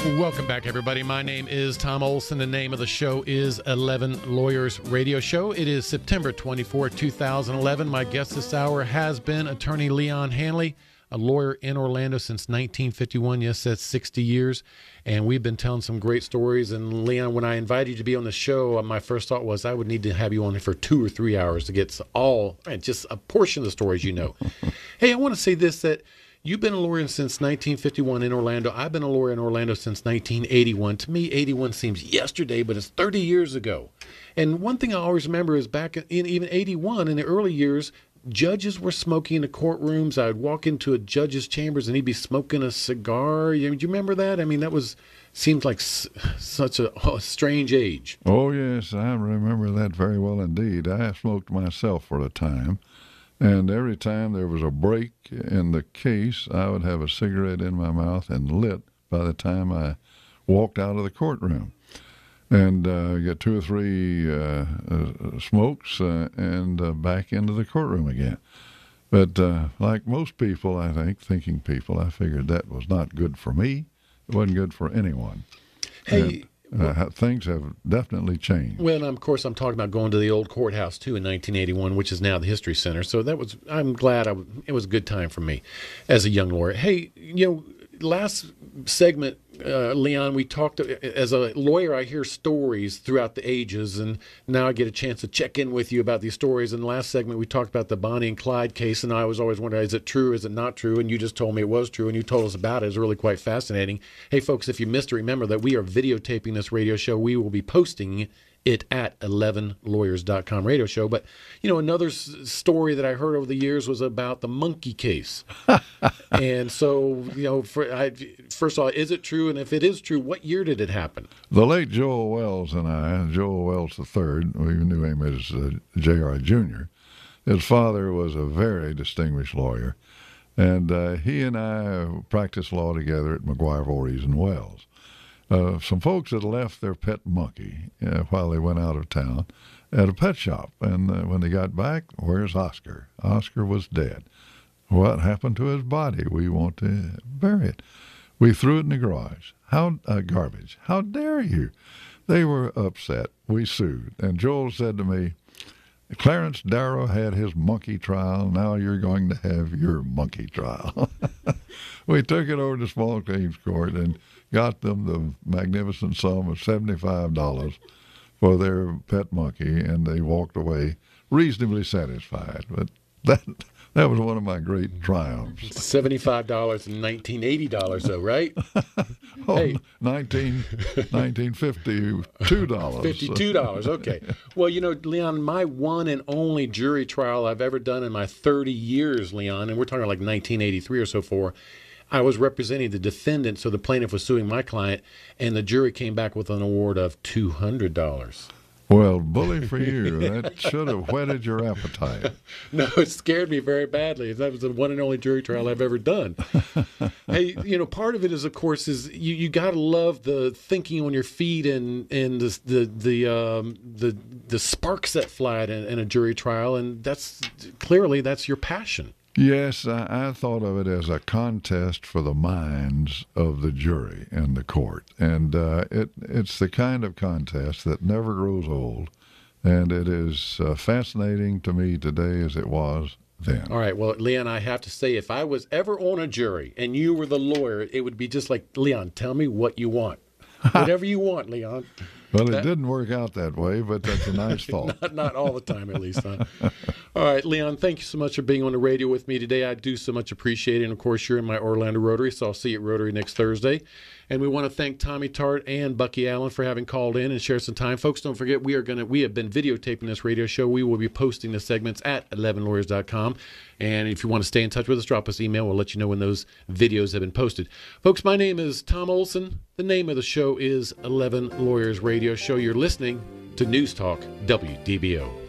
Welcome back, everybody. My name is Tom Olsen. The name of the show is 11 Lawyers Radio Show. It is September 24, 2011. My guest this hour has been attorney Leon Handley, a lawyer in Orlando since 1951. Yes, that's 60 years. And we've been telling some great stories. And Leon, when I invited you to be on the show, my first thought was I would need to have you on for 2 or 3 hours to get just a portion of the stories you know. Hey, I want to say this, that you've been a lawyer since 1951 in Orlando. I've been a lawyer in Orlando since 1981. To me, 81 seems yesterday, but it's 30 years ago. And one thing I always remember is back in even 81, in the early years, judges were smoking in the courtrooms. I'd walk into a judge's chambers and he'd be smoking a cigar. Do you remember that? I mean, seems like such a strange age. Oh, yes, I remember that very well indeed. I smoked myself for a time. And every time there was a break in the case, I would have a cigarette in my mouth and lit by the time I walked out of the courtroom. And get 2 or 3 smokes and back into the courtroom again. But like most people, I think, thinking people, I figured that was not good for me. It wasn't good for anyone. Hey. Things have definitely changed. Well, and of course, I'm talking about going to the old courthouse, too, in 1981, which is now the History Center. So I'm glad it was a good time for me as a young lawyer. Hey, last segment, Leon, we talked, as a lawyer, I hear stories throughout the ages, and now I get a chance to check in with you about these stories. In the last segment, we talked about the Bonnie and Clyde case, and I was always wondering, is it true, is it not true? And you just told me it was true, and you told us about it. It was really quite fascinating. Hey, folks, if you missed it, remember that we are videotaping this radio show. We will be posting it at 11lawyers.com radio show. But, another story that I heard over the years was about the monkey case. And so, first of all, is it true? And if it is true, what year did it happen? The late Joel Wells and I, Joel Wells III, we knew him as J.R. Jr., his father was a very distinguished lawyer. And he and I practiced law together at McGuire, Voorhees, and Wells. Some folks had left their pet monkey while they went out of town at a pet shop. And when they got back, where's Oscar? Oscar was dead. What happened to his body? We want to bury it. We threw it in the garage. Garbage. How dare you? They were upset. We sued. And Joel said to me, Clarence Darrow had his monkey trial. Now you're going to have your monkey trial. We took it over to small claims court and got them the magnificent sum of $75 for their pet monkey, and they walked away reasonably satisfied. But that was one of my great triumphs. $75 and $1980 though, right? Hey. $1952. $52, okay. Well, Leon, my one and only jury trial I've ever done in my 30 years, Leon, and we're talking like 1983 or so I was representing the defendant, so the plaintiff was suing my client, and the jury came back with an award of $200. Well, bully for you. That should have whetted your appetite. No, it scared me very badly. That was the one and only jury trial I've ever done. Hey, part of it is, of course, is you got to love the thinking on your feet and the sparks that fly in a jury trial, and that's your passion. Yes, I thought of it as a contest for the minds of the jury and the court. And it's the kind of contest that never grows old. And it is fascinating to me today as it was then. All right. Well, Leon, I have to say, if I was ever on a jury and you were the lawyer, it would be just like, Leon, tell me what you want. Whatever you want, Leon. Well, it didn't work out that way, but that's a nice thought. Not all the time, at least, huh? All right, Leon, thank you so much for being on the radio with me today. I do so much appreciate it. And, of course, you're in my Orlando Rotary, so I'll see you at Rotary next Thursday. And we want to thank Tommy Tart and Bucky Allen for having called in and shared some time. Folks, don't forget, we have been videotaping this radio show. We will be posting the segments at 11lawyers.com. And if you want to stay in touch with us, drop us an email. We'll let you know when those videos have been posted. Folks, my name is Tom Olsen. The name of the show is 11 Lawyers Radio Show. You're listening to News Talk WDBO.